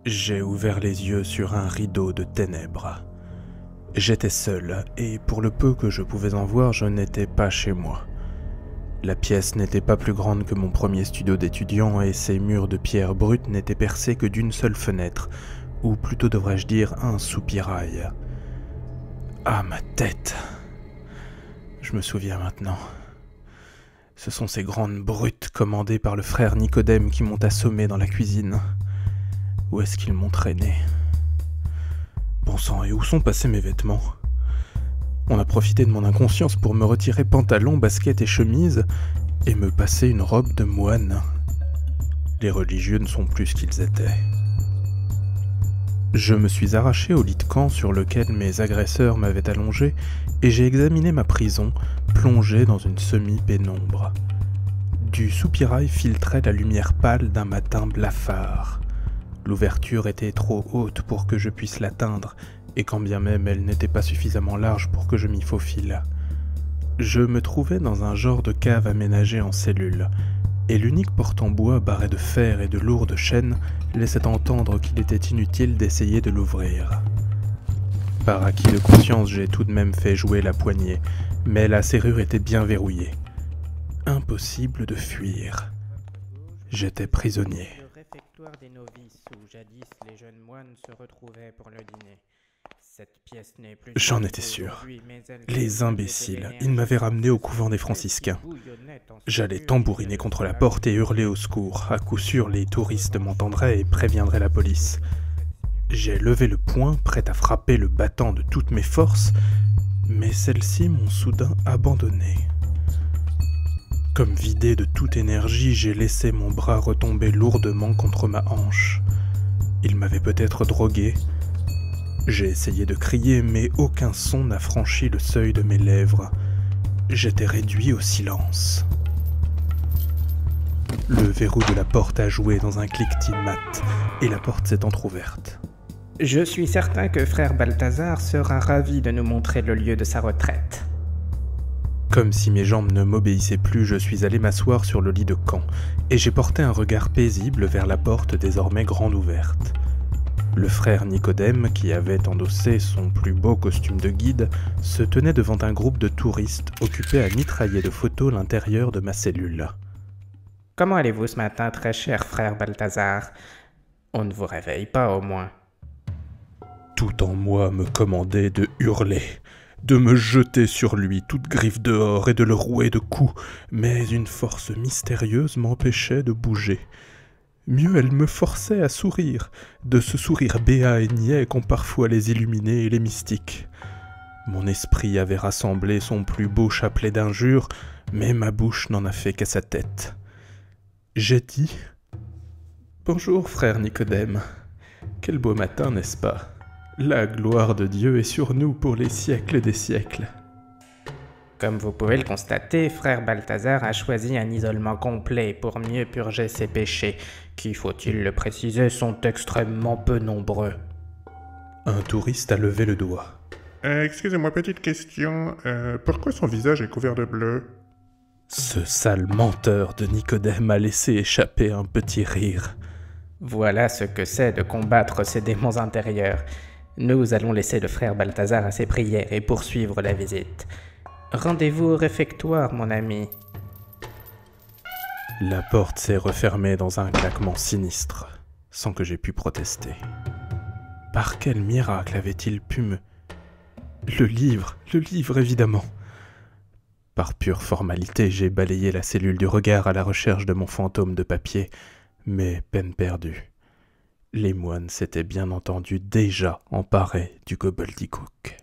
J'ai ouvert les yeux sur un rideau de ténèbres. J'étais seul, et pour le peu que je pouvais en voir, je n'étais pas chez moi. La pièce n'était pas plus grande que mon premier studio d'étudiant, et ses murs de pierre brute n'étaient percés que d'une seule fenêtre, ou plutôt devrais-je dire un soupirail. Ah, ma tête! Je me souviens maintenant. Ce sont ces grandes brutes commandées par le frère Nicodème qui m'ont assommé dans la cuisine. Où est-ce qu'ils m'ont traîné? Bon sang, et où sont passés mes vêtements? On a profité de mon inconscience pour me retirer pantalon, basket et chemise, et me passer une robe de moine. Les religieux ne sont plus ce qu'ils étaient. Je me suis arraché au lit de camp sur lequel mes agresseurs m'avaient allongé, et j'ai examiné ma prison, plongée dans une semi-pénombre. Du soupirail filtrait la lumière pâle d'un matin blafard. L'ouverture était trop haute pour que je puisse l'atteindre, et quand bien même elle n'était pas suffisamment large pour que je m'y faufile. Je me trouvais dans un genre de cave aménagée en cellules, et l'unique porte en bois barré de fer et de lourdes chaînes laissait entendre qu'il était inutile d'essayer de l'ouvrir. Par acquis de conscience, j'ai tout de même fait jouer la poignée, mais la serrure était bien verrouillée. Impossible de fuir. J'étais prisonnier. Le réfectoire des novices où jadis les jeunes moines se retrouvaient pour le dîner. Cette pièce n'est plus J'en étais sûr. Les imbéciles, ils m'avaient ramené au couvent des franciscains. J'allais tambouriner contre la porte et hurler au secours. À coup sûr, les touristes m'entendraient et préviendraient la police. J'ai levé le poing, prêt à frapper le battant de toutes mes forces, mais celles-ci m'ont soudain abandonné. Comme vidé de toute énergie, j'ai laissé mon bras retomber lourdement contre ma hanche. Il m'avait peut-être drogué. J'ai essayé de crier, mais aucun son n'a franchi le seuil de mes lèvres. J'étais réduit au silence. Le verrou de la porte a joué dans un cliquetis mat, et la porte s'est entr'ouverte. Je suis certain que frère Balthazar sera ravi de nous montrer le lieu de sa retraite. Comme si mes jambes ne m'obéissaient plus, je suis allé m'asseoir sur le lit de camp, et j'ai porté un regard paisible vers la porte désormais grande ouverte. Le frère Nicodème, qui avait endossé son plus beau costume de guide, se tenait devant un groupe de touristes occupés à mitrailler de photos l'intérieur de ma cellule. « Comment allez-vous ce matin, très cher frère Balthazar? On ne vous réveille pas, au moins. » Tout en moi me commandait de hurler, de me jeter sur lui, toute griffe dehors et de le rouer de coups, mais une force mystérieuse m'empêchait de bouger. Mieux, elle me forçait à sourire, de ce sourire béat et niais qu'ont parfois les illuminés et les mystiques. Mon esprit avait rassemblé son plus beau chapelet d'injures, mais ma bouche n'en a fait qu'à sa tête. J'ai dit « Bonjour, frère Nicodème. Quel beau matin, n'est-ce pas? La gloire de Dieu est sur nous pour les siècles des siècles. » Comme vous pouvez le constater, frère Balthazar a choisi un isolement complet pour mieux purger ses péchés, qui, faut-il le préciser, sont extrêmement peu nombreux. Un touriste a levé le doigt. Excusez-moi, petite question. Pourquoi son visage est couvert de bleu? Ce sale menteur de Nicodème a laissé échapper un petit rire. Voilà ce que c'est de combattre ses démons intérieurs. Nous allons laisser le frère Balthazar à ses prières et poursuivre la visite. Rendez-vous au réfectoire, mon ami. La porte s'est refermée dans un claquement sinistre, sans que j'aie pu protester. Par quel miracle avait-il pu me... Le livre évidemment. Par pure formalité, j'ai balayé la cellule du regard à la recherche de mon fantôme de papier, mais peine perdue. Les moines s'étaient bien entendu déjà emparés du gobbledygook.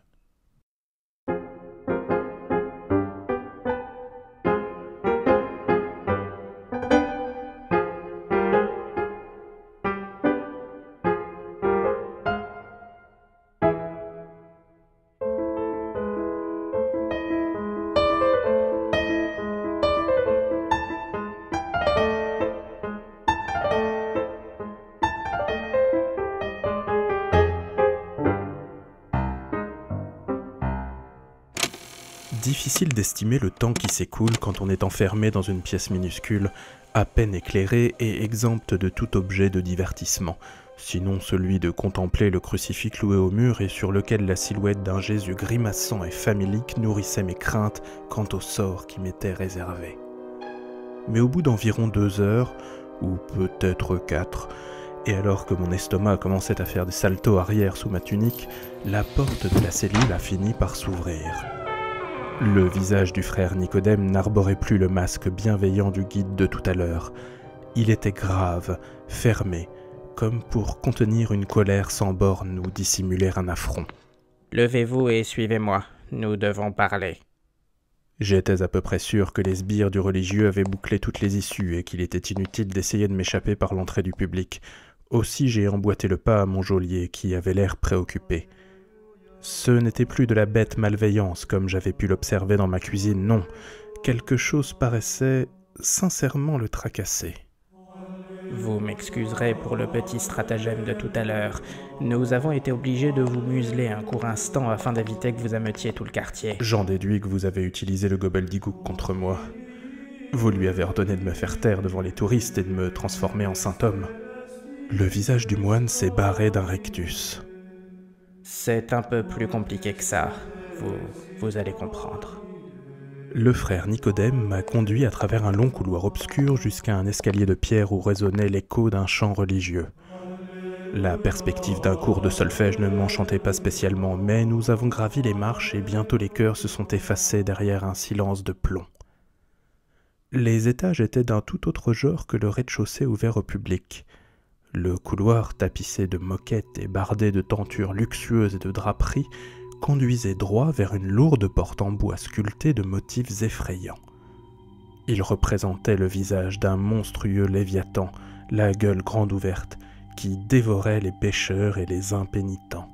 Difficile d'estimer le temps qui s'écoule quand on est enfermé dans une pièce minuscule, à peine éclairée et exempte de tout objet de divertissement, sinon celui de contempler le crucifix cloué au mur et sur lequel la silhouette d'un Jésus grimaçant et famélique nourrissait mes craintes quant au sort qui m'était réservé. Mais au bout d'environ 2 heures, ou peut-être 4, et alors que mon estomac commençait à faire des saltos arrière sous ma tunique, la porte de la cellule a fini par s'ouvrir. Le visage du frère Nicodème n'arborait plus le masque bienveillant du guide de tout à l'heure. Il était grave, fermé, comme pour contenir une colère sans borne ou dissimuler un affront. « Levez-vous et suivez-moi, nous devons parler. » J'étais à peu près sûr que les sbires du religieux avaient bouclé toutes les issues et qu'il était inutile d'essayer de m'échapper par l'entrée du public. Aussi j'ai emboîté le pas à mon geôlier qui avait l'air préoccupé. Ce n'était plus de la bête malveillance comme j'avais pu l'observer dans ma cuisine, non. Quelque chose paraissait sincèrement le tracasser. Vous m'excuserez pour le petit stratagème de tout à l'heure. Nous avons été obligés de vous museler un court instant afin d'éviter que vous ameutiez tout le quartier. J'en déduis que vous avez utilisé le gobbledygook contre moi. Vous lui avez ordonné de me faire taire devant les touristes et de me transformer en saint homme. Le visage du moine s'est barré d'un rictus. C'est un peu plus compliqué que ça. Vous allez comprendre. Le frère Nicodème m'a conduit à travers un long couloir obscur jusqu'à un escalier de pierre où résonnait l'écho d'un chant religieux. La perspective d'un cours de solfège ne m'enchantait pas spécialement, mais nous avons gravi les marches et bientôt les chœurs se sont effacés derrière un silence de plomb. Les étages étaient d'un tout autre genre que le rez-de-chaussée ouvert au public. Le couloir, tapissé de moquettes et bardé de tentures luxueuses et de draperies, conduisait droit vers une lourde porte en bois sculptée de motifs effrayants. Il représentait le visage d'un monstrueux léviathan, la gueule grande ouverte, qui dévorait les pécheurs et les impénitents.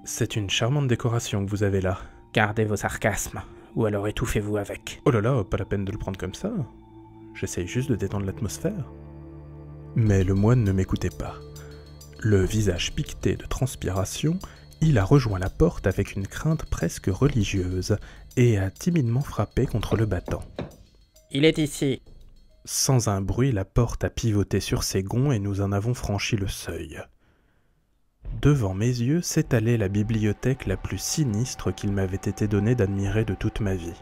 C'est une charmante décoration que vous avez là. Gardez vos sarcasmes, ou alors étouffez-vous avec. Oh là là, pas la peine de le prendre comme ça. J'essaye juste de détendre l'atmosphère. Mais le moine ne m'écoutait pas. Le visage piqueté de transpiration, il a rejoint la porte avec une crainte presque religieuse et a timidement frappé contre le battant. « Il est ici !» Sans un bruit, la porte a pivoté sur ses gonds et nous en avons franchi le seuil. Devant mes yeux s'étalait la bibliothèque la plus sinistre qu'il m'avait été donné d'admirer de toute ma vie.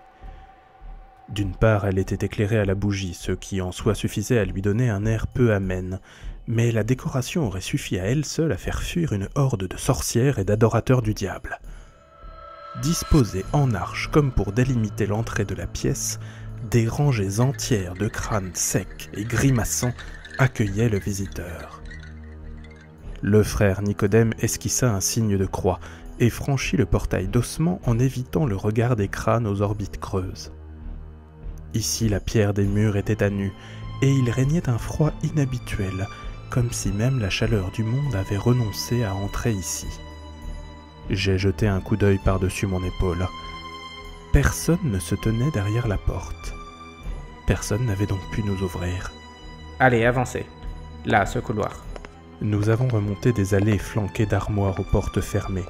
D'une part, elle était éclairée à la bougie, ce qui en soi suffisait à lui donner un air peu amène, mais la décoration aurait suffi à elle seule à faire fuir une horde de sorcières et d'adorateurs du diable. Disposés en arche comme pour délimiter l'entrée de la pièce, des rangées entières de crânes secs et grimaçants accueillaient le visiteur. Le frère Nicodème esquissa un signe de croix et franchit le portail d'ossements en évitant le regard des crânes aux orbites creuses. Ici, la pierre des murs était à nu, et il régnait un froid inhabituel, comme si même la chaleur du monde avait renoncé à entrer ici. J'ai jeté un coup d'œil par-dessus mon épaule. Personne ne se tenait derrière la porte. Personne n'avait donc pu nous ouvrir. Allez, avancez. Là, ce couloir. Nous avons remonté des allées flanquées d'armoires aux portes fermées,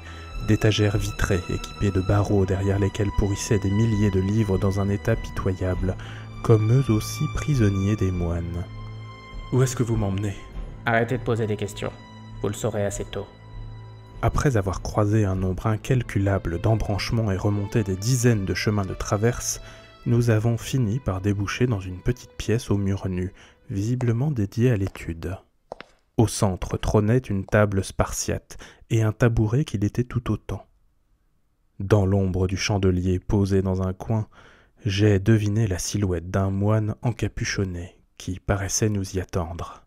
d'étagères vitrées équipées de barreaux derrière lesquels pourrissaient des milliers de livres dans un état pitoyable, comme eux aussi prisonniers des moines. Où est-ce que vous m'emmenez ? Arrêtez de poser des questions. Vous le saurez assez tôt. Après avoir croisé un nombre incalculable d'embranchements et remonté des dizaines de chemins de traverse, nous avons fini par déboucher dans une petite pièce aux murs nus, visiblement dédiée à l'étude. Au centre trônait une table spartiate et un tabouret qui l'était tout autant. Dans l'ombre du chandelier posé dans un coin, j'ai deviné la silhouette d'un moine encapuchonné qui paraissait nous y attendre.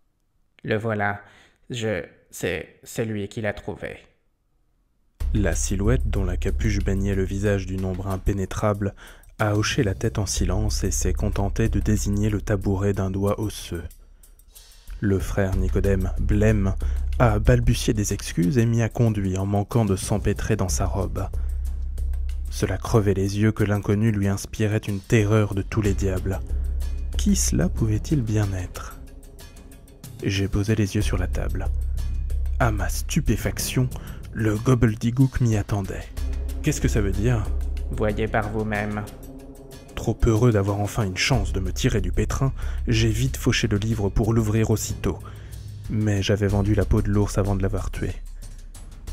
Le voilà. C'est lui qui l'a trouvé. La silhouette, dont la capuche baignait le visage d'une ombre impénétrable, a hoché la tête en silence et s'est contenté de désigner le tabouret d'un doigt osseux. Le frère Nicodème, blême, a balbutié des excuses et m'y a conduit en manquant de s'empêtrer dans sa robe. Cela crevait les yeux que l'inconnu lui inspirait une terreur de tous les diables. Qui cela pouvait-il bien être ? J'ai posé les yeux sur la table. À ma stupéfaction, le gobbledygook m'y attendait. Qu'est-ce que ça veut dire ? Voyez par vous-même. Trop heureux d'avoir enfin une chance de me tirer du pétrin, j'ai vite fauché le livre pour l'ouvrir aussitôt. mais j'avais vendu la peau de l'ours avant de l'avoir tué.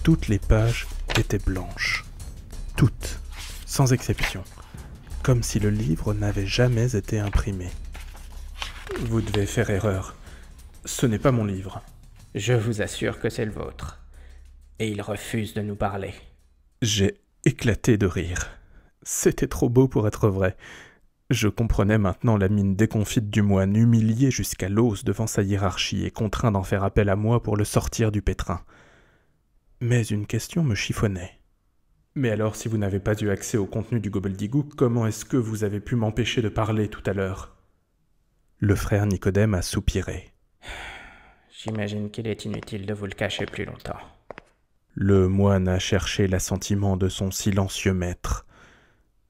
Toutes les pages étaient blanches. Toutes, sans exception, comme si le livre n'avait jamais été imprimé. Vous devez faire erreur. Ce n'est pas mon livre. Je vous assure que c'est le vôtre. Et il refuse de nous parler. J'ai éclaté de rire. C'était trop beau pour être vrai. Je comprenais maintenant la mine déconfite du moine, humilié jusqu'à l'os devant sa hiérarchie et contraint d'en faire appel à moi pour le sortir du pétrin. Mais une question me chiffonnait. Mais alors, si vous n'avez pas eu accès au contenu du Gobbledygook, comment est-ce que vous avez pu m'empêcher de parler tout à l'heure ? Le frère Nicodème a soupiré. J'imagine qu'il est inutile de vous le cacher plus longtemps. Le moine a cherché l'assentiment de son silencieux maître.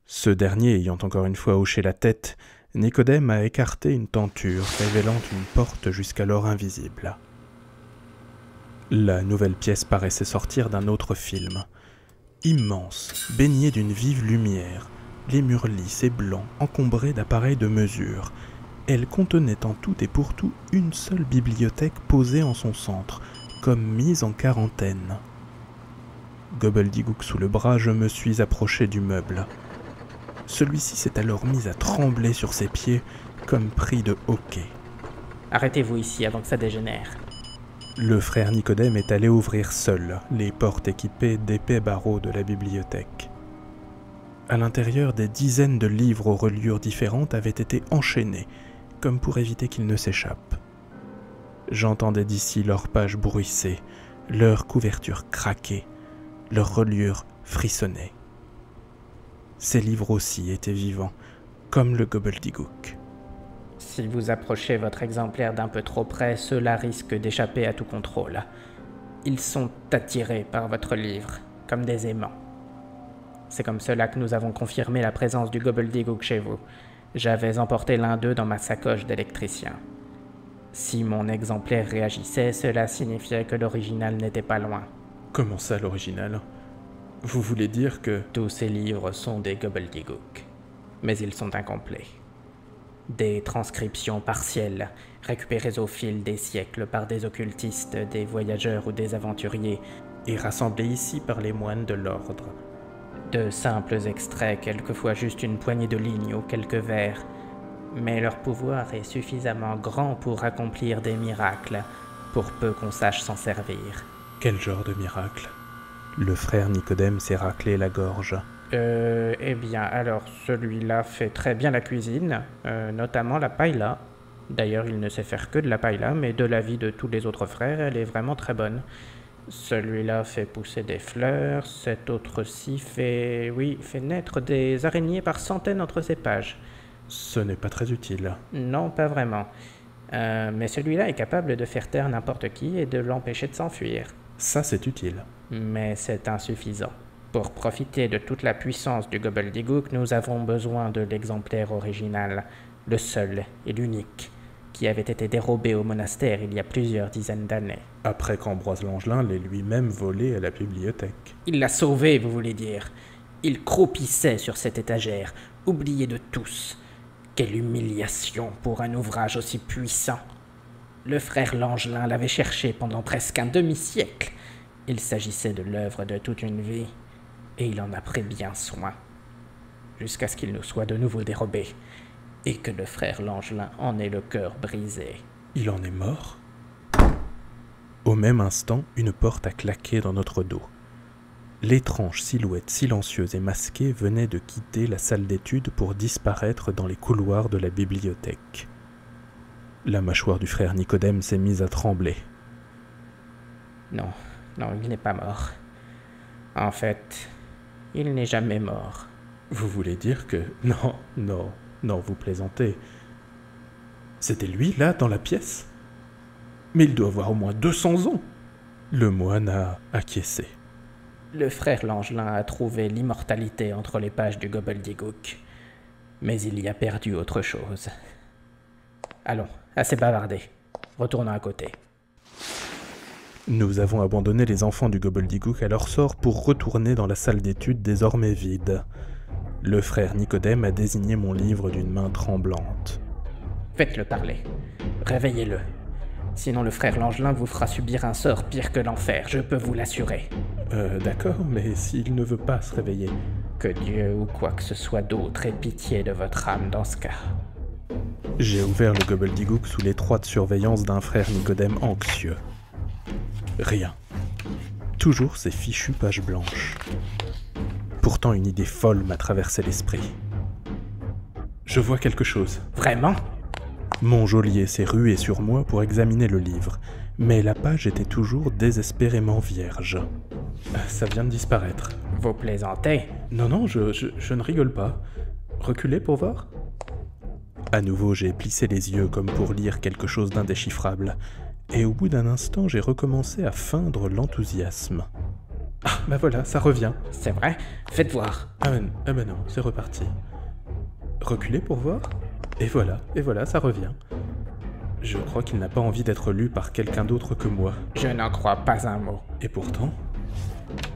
Ce dernier ayant encore une fois hoché la tête, Nicodème a écarté une tenture révélant une porte jusqu'alors invisible. La nouvelle pièce paraissait sortir d'un autre film. Immense, baignée d'une vive lumière, les murs lisses et blancs, encombrés d'appareils de mesure. Elle contenait en tout et pour tout une seule bibliothèque posée en son centre, comme mise en quarantaine. Gobbledygook sous le bras, je me suis approché du meuble. Celui-ci s'est alors mis à trembler sur ses pieds, comme pris de hoquet. Arrêtez-vous ici avant que ça dégénère. Le frère Nicodème est allé ouvrir seul les portes équipées d'épais barreaux de la bibliothèque. À l'intérieur, des dizaines de livres aux reliures différentes avaient été enchaînés, comme pour éviter qu'ils ne s'échappent. J'entendais d'ici leurs pages bruisser, leurs couvertures craquer, leurs reliures frissonner. Ces livres aussi étaient vivants, comme le Gobbledygook. Si vous approchez votre exemplaire d'un peu trop près, cela risque d'échapper à tout contrôle. Ils sont attirés par votre livre, comme des aimants. C'est comme cela que nous avons confirmé la présence du Gobbledygook chez vous. J'avais emporté l'un d'eux dans ma sacoche d'électricien. Si mon exemplaire réagissait, cela signifiait que l'original n'était pas loin. Comment ça, l'original ? Vous voulez dire que... Tous ces livres sont des Gobbledygook, mais ils sont incomplets. Des transcriptions partielles, récupérées au fil des siècles par des occultistes, des voyageurs ou des aventuriers, et rassemblées ici par les moines de l'ordre. De simples extraits, quelquefois juste une poignée de lignes ou quelques vers, mais leur pouvoir est suffisamment grand pour accomplir des miracles, pour peu qu'on sache s'en servir. Quel genre de miracle ? Le frère Nicodème s'est raclé la gorge. Eh bien, alors, celui-là fait très bien la cuisine, notamment la paella. D'ailleurs, il ne sait faire que de la paella, mais de l'avis de tous les autres frères, elle est vraiment très bonne. Celui-là fait pousser des fleurs, cet autre-ci fait naître des araignées par centaines entre ses pages. Ce n'est pas très utile. Non, pas vraiment. Mais celui-là est capable de faire taire n'importe qui et de l'empêcher de s'enfuir. Ça, c'est utile. Mais c'est insuffisant. Pour profiter de toute la puissance du Gobbledygook, nous avons besoin de l'exemplaire original, le seul et l'unique, qui avait été dérobé au monastère il y a plusieurs dizaines d'années. Après qu'Ambroise Langelin l'ait lui-même volé à la bibliothèque. Il l'a sauvé, vous voulez dire. Il croupissait sur cette étagère, oublié de tous. Quelle humiliation pour un ouvrage aussi puissant. Le frère Langelin l'avait cherché pendant presque un demi-siècle. Il s'agissait de l'œuvre de toute une vie, et il en a pris bien soin, jusqu'à ce qu'il nous soit de nouveau dérobé, et que le frère Langelin en ait le cœur brisé. Il en est mort ? Au même instant, une porte a claqué dans notre dos. L'étrange silhouette silencieuse et masquée venait de quitter la salle d'études pour disparaître dans les couloirs de la bibliothèque. La mâchoire du frère Nicodème s'est mise à trembler. Non, il n'est pas mort. En fait, il n'est jamais mort. Vous voulez dire que... Non, vous plaisantez. C'était lui, là, dans la pièce ? Mais il doit avoir au moins 200 ans. Le moine a acquiescé. Le frère Langelin a trouvé l'immortalité entre les pages du Gobbledygook. Mais il y a perdu autre chose. Allons, assez bavardé. Retournons à côté. Nous avons abandonné les enfants du Gobbledygook à leur sort pour retourner dans la salle d'études désormais vide. Le frère Nicodème a désigné mon livre d'une main tremblante. Faites-le parler. Réveillez-le. Sinon le frère Langelin vous fera subir un sort pire que l'enfer, je peux vous l'assurer. D'accord, mais s'il ne veut pas se réveiller... Que Dieu ou quoi que ce soit d'autre ait pitié de votre âme dans ce cas. J'ai ouvert le gobbledygook sous l'étroite surveillance d'un frère Nicodème anxieux. Rien. Toujours ces fichues pages blanches. Pourtant une idée folle m'a traversé l'esprit. Je vois quelque chose. Vraiment ? Mon geôlier s'est rué sur moi pour examiner le livre, mais la page était toujours désespérément vierge. Ça vient de disparaître. Vous plaisantez ? Non, je ne rigole pas. Reculez pour voir ? À nouveau, j'ai plissé les yeux comme pour lire quelque chose d'indéchiffrable, et au bout d'un instant, j'ai recommencé à feindre l'enthousiasme. Ah, bah voilà, ça revient. C'est vrai ? Faites voir. Ah ben non, c'est reparti. Reculez pour voir ? Et voilà, ça revient. Je crois qu'il n'a pas envie d'être lu par quelqu'un d'autre que moi. Je n'en crois pas un mot. Et pourtant...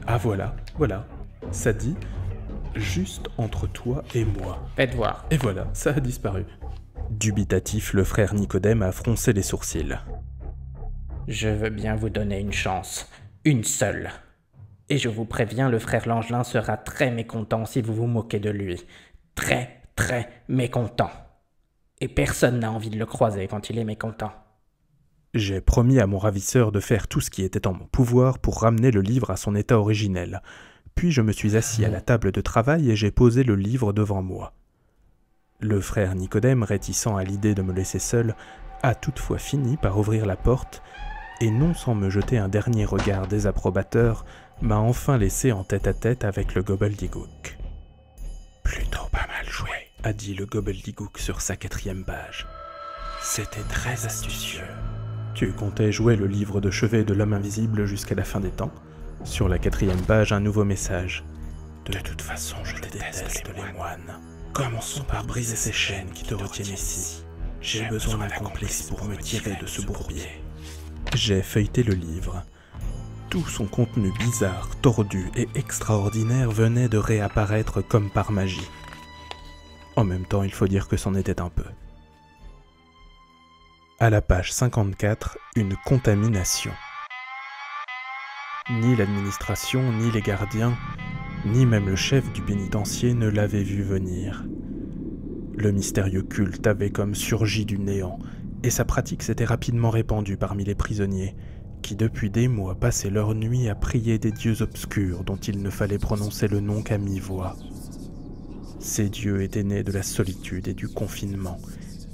Ah voilà, ça dit « juste entre toi et moi ». Faites voir. Et voilà, ça a disparu. Dubitatif, le frère Nicodème a froncé les sourcils. Je veux bien vous donner une chance. Une seule. Et je vous préviens, le frère Langelin sera très mécontent si vous vous moquez de lui. Très, très mécontent. Et personne n'a envie de le croiser quand il est mécontent. J'ai promis à mon ravisseur de faire tout ce qui était en mon pouvoir pour ramener le livre à son état originel. Puis je me suis assis à la table de travail et j'ai posé le livre devant moi. Le frère Nicodème, réticent à l'idée de me laisser seul, a toutefois fini par ouvrir la porte et non sans me jeter un dernier regard désapprobateur, m'a enfin laissé en tête-à-tête avec le gobbledygook. « Plutôt pas mal joué », a dit le gobbledygook sur sa 4e page. « C'était très astucieux. Tu comptais jouer le livre de chevet de l'homme invisible jusqu'à la fin des temps ?» Sur la 4e page, un nouveau message. « De toute façon, je déteste les moines. Commençons par briser ces chaînes qui te retiennent ici. J'ai besoin d'un complice pour me tirer de ce bourbier. » J'ai feuilleté le livre. Tout son contenu bizarre, tordu et extraordinaire venait de réapparaître comme par magie. En même temps, il faut dire que c'en était un peu. À la page 54, une contamination. Ni l'administration, ni les gardiens, ni même le chef du pénitencier ne l'avaient vu venir. Le mystérieux culte avait comme surgi du néant, et sa pratique s'était rapidement répandue parmi les prisonniers, qui depuis des mois passaient leur nuit à prier des dieux obscurs dont il ne fallait prononcer le nom qu'à mi-voix. Ces dieux étaient nés de la solitude et du confinement,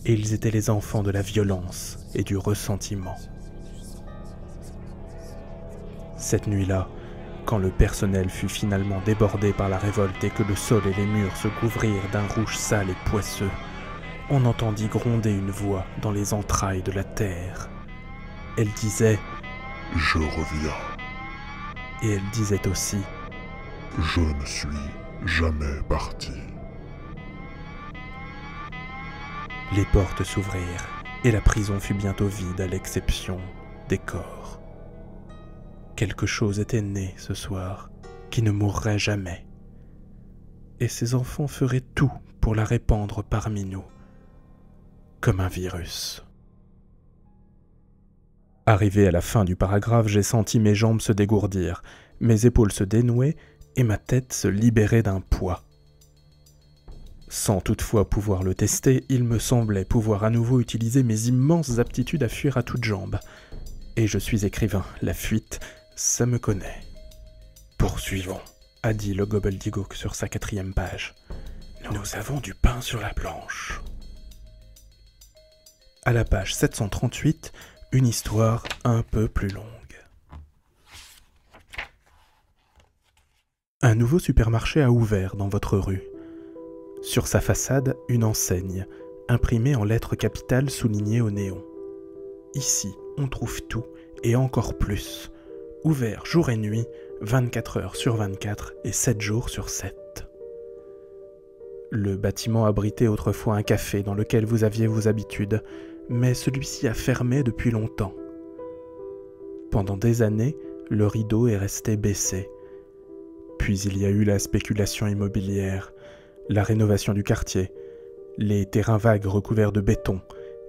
et ils étaient les enfants de la violence et du ressentiment. Cette nuit-là, quand le personnel fut finalement débordé par la révolte et que le sol et les murs se couvrirent d'un rouge sale et poisseux, on entendit gronder une voix dans les entrailles de la terre. Elle disait « Je reviens. » Et elle disait aussi « Je ne suis jamais parti. » Les portes s'ouvrirent, et la prison fut bientôt vide à l'exception des corps. Quelque chose était né ce soir, qui ne mourrait jamais. Et ces enfants feraient tout pour la répandre parmi nous, comme un virus. Arrivé à la fin du paragraphe, j'ai senti mes jambes se dégourdir, mes épaules se dénouer et ma tête se libérer d'un poids. Sans toutefois pouvoir le tester, il me semblait pouvoir à nouveau utiliser mes immenses aptitudes à fuir à toutes jambes. Et je suis écrivain, la fuite, ça me connaît. Poursuivons, a dit le gobbledygook sur sa 4e page. Nous avons du pain sur la planche. À la page 738, une histoire un peu plus longue. Un nouveau supermarché a ouvert dans votre rue. Sur sa façade, une enseigne, imprimée en lettres capitales soulignées au néon. Ici, on trouve tout, et encore plus. Ouvert jour et nuit, 24 heures sur 24 et 7 jours sur 7. Le bâtiment abritait autrefois un café dans lequel vous aviez vos habitudes, mais celui-ci a fermé depuis longtemps. Pendant des années, le rideau est resté baissé. Puis il y a eu la spéculation immobilière, la rénovation du quartier, les terrains vagues recouverts de béton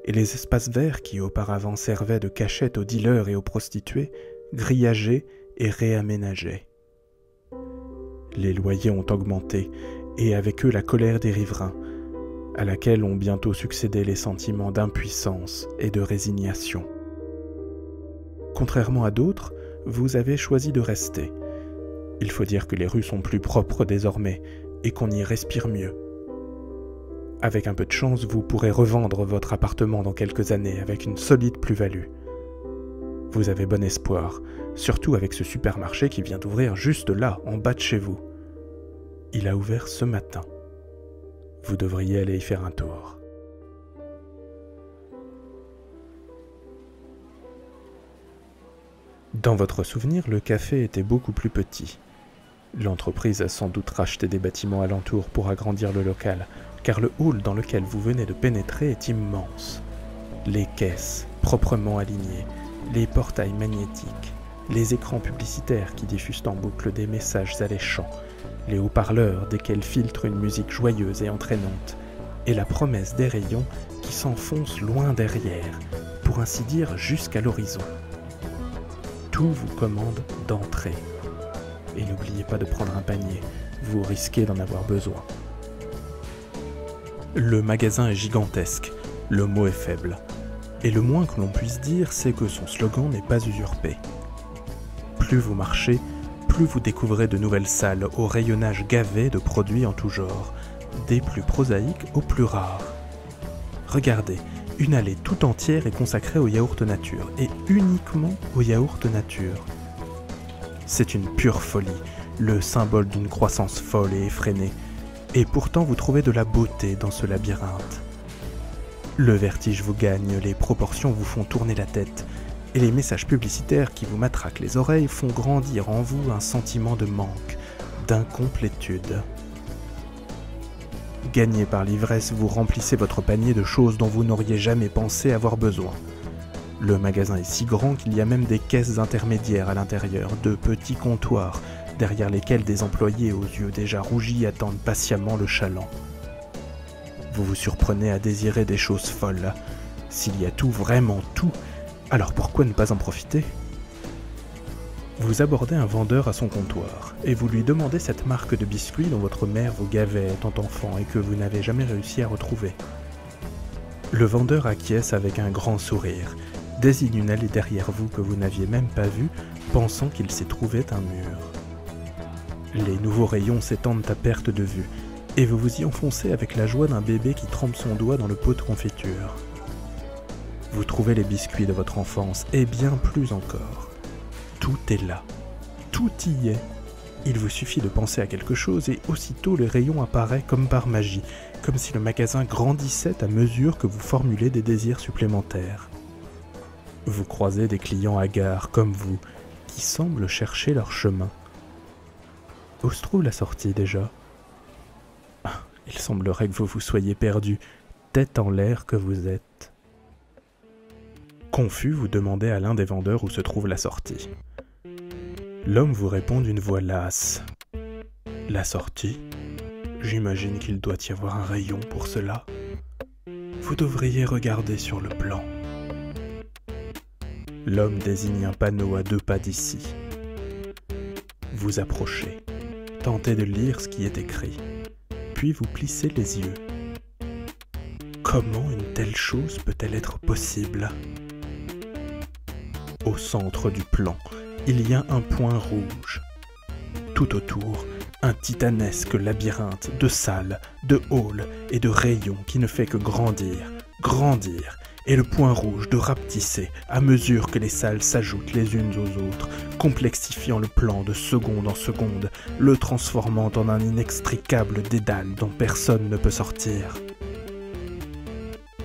et les espaces verts qui auparavant servaient de cachette aux dealers et aux prostituées, grillagés et réaménagés. Les loyers ont augmenté, et avec eux la colère des riverains, à laquelle ont bientôt succédé les sentiments d'impuissance et de résignation. Contrairement à d'autres, vous avez choisi de rester. Il faut dire que les rues sont plus propres désormais, et qu'on y respire mieux. Avec un peu de chance, vous pourrez revendre votre appartement dans quelques années avec une solide plus-value. Vous avez bon espoir, surtout avec ce supermarché qui vient d'ouvrir juste là, en bas de chez vous. Il a ouvert ce matin. Vous devriez aller y faire un tour. Dans votre souvenir, le café était beaucoup plus petit. L'entreprise a sans doute racheté des bâtiments alentours pour agrandir le local, car le hall dans lequel vous venez de pénétrer est immense. Les caisses, proprement alignées, les portails magnétiques, les écrans publicitaires qui diffusent en boucle des messages alléchants, les haut-parleurs desquels filtre une musique joyeuse et entraînante, et la promesse des rayons qui s'enfoncent loin derrière, pour ainsi dire jusqu'à l'horizon. Tout vous commande d'entrer. Et n'oubliez pas de prendre un panier, vous risquez d'en avoir besoin. Le magasin est gigantesque, le mot est faible, et le moins que l'on puisse dire, c'est que son slogan n'est pas usurpé. Plus vous marchez, plus vous découvrez de nouvelles salles au rayonnage gavé de produits en tout genre, des plus prosaïques aux plus rares. Regardez, une allée tout entière est consacrée au yaourt nature, et uniquement au yaourt nature. C'est une pure folie, le symbole d'une croissance folle et effrénée, et pourtant vous trouvez de la beauté dans ce labyrinthe. Le vertige vous gagne, les proportions vous font tourner la tête, et les messages publicitaires qui vous matraquent les oreilles font grandir en vous un sentiment de manque, d'incomplétude. Gagné par l'ivresse, vous remplissez votre panier de choses dont vous n'auriez jamais pensé avoir besoin. Le magasin est si grand qu'il y a même des caisses intermédiaires à l'intérieur, de petits comptoirs, derrière lesquels des employés aux yeux déjà rougis attendent patiemment le chaland. Vous vous surprenez à désirer des choses folles. S'il y a tout, vraiment tout, alors pourquoi ne pas en profiter ? Vous abordez un vendeur à son comptoir, et vous lui demandez cette marque de biscuits dont votre mère vous gavait étant enfant et que vous n'avez jamais réussi à retrouver. Le vendeur acquiesce avec un grand sourire, désigne une allée derrière vous que vous n'aviez même pas vue, pensant qu'il s'y trouvait un mur. Les nouveaux rayons s'étendent à perte de vue, et vous vous y enfoncez avec la joie d'un bébé qui trempe son doigt dans le pot de confiture. Vous trouvez les biscuits de votre enfance, et bien plus encore. Tout est là. Tout y est. Il vous suffit de penser à quelque chose et aussitôt les rayons apparaissent comme par magie, comme si le magasin grandissait à mesure que vous formulez des désirs supplémentaires. Vous croisez des clients hagards comme vous, qui semblent chercher leur chemin. Où se trouve la sortie déjà ? Il semblerait que vous vous soyez perdu, tête en l'air que vous êtes. Confus, vous demandez à l'un des vendeurs où se trouve la sortie. L'homme vous répond d'une voix lasse. La sortie ? J'imagine qu'il doit y avoir un rayon pour cela. Vous devriez regarder sur le plan. L'homme désigne un panneau à 2 pas d'ici. Vous approchez, tentez de lire ce qui est écrit, puis vous plissez les yeux. Comment une telle chose peut-elle être possible ? Au centre du plan, il y a un point rouge. Tout autour, un titanesque labyrinthe de salles, de halls et de rayons qui ne fait que grandir, et le point rouge de rapetisser à mesure que les salles s'ajoutent les unes aux autres, complexifiant le plan de seconde en seconde, le transformant en un inextricable dédale dont personne ne peut sortir.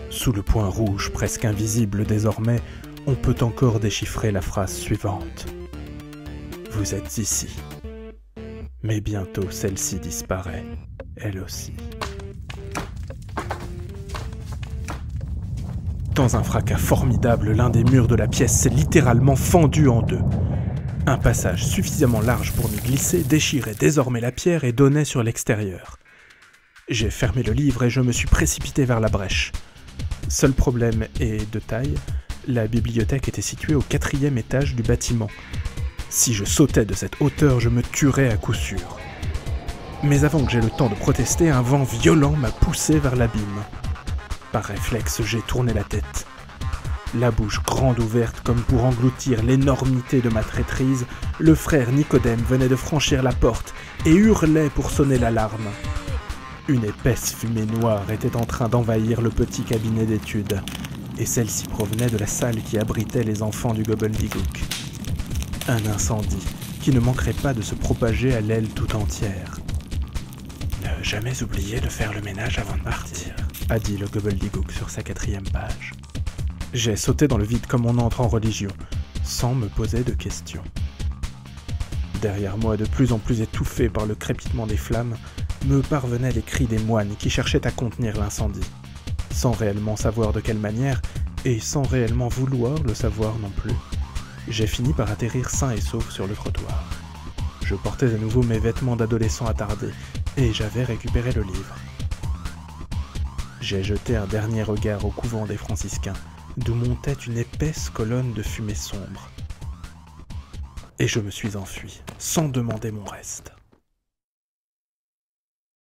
Sous le point rouge, presque invisible désormais, on peut encore déchiffrer la phrase suivante. Vous êtes ici. Mais bientôt celle-ci disparaît, elle aussi. Dans un fracas formidable, l'un des murs de la pièce s'est littéralement fendu en deux. Un passage suffisamment large pour m'y glisser déchirait désormais la pierre et donnait sur l'extérieur. J'ai fermé le livre et je me suis précipité vers la brèche. Seul problème est de taille, la bibliothèque était située au 4e étage du bâtiment. Si je sautais de cette hauteur, je me tuerais à coup sûr. Mais avant que j'aie le temps de protester, un vent violent m'a poussé vers l'abîme. Par réflexe, j'ai tourné la tête. La bouche grande ouverte comme pour engloutir l'énormité de ma traîtrise, le frère Nicodème venait de franchir la porte et hurlait pour sonner l'alarme. Une épaisse fumée noire était en train d'envahir le petit cabinet d'études, et celle-ci provenait de la salle qui abritait les enfants du Gobbledygook. Un incendie qui ne manquerait pas de se propager à l'aile tout entière. « Ne jamais oublier de faire le ménage avant de partir », a dit le Gobbledygook sur sa 4e page. J'ai sauté dans le vide comme on entre en religion, sans me poser de questions. Derrière moi, de plus en plus étouffé par le crépitement des flammes, me parvenaient les cris des moines qui cherchaient à contenir l'incendie, sans réellement savoir de quelle manière, et sans réellement vouloir le savoir non plus. J'ai fini par atterrir sain et sauf sur le trottoir. Je portais à nouveau mes vêtements d'adolescent attardé, et j'avais récupéré le livre. J'ai jeté un dernier regard au couvent des franciscains, d'où montait une épaisse colonne de fumée sombre. Et je me suis enfui, sans demander mon reste.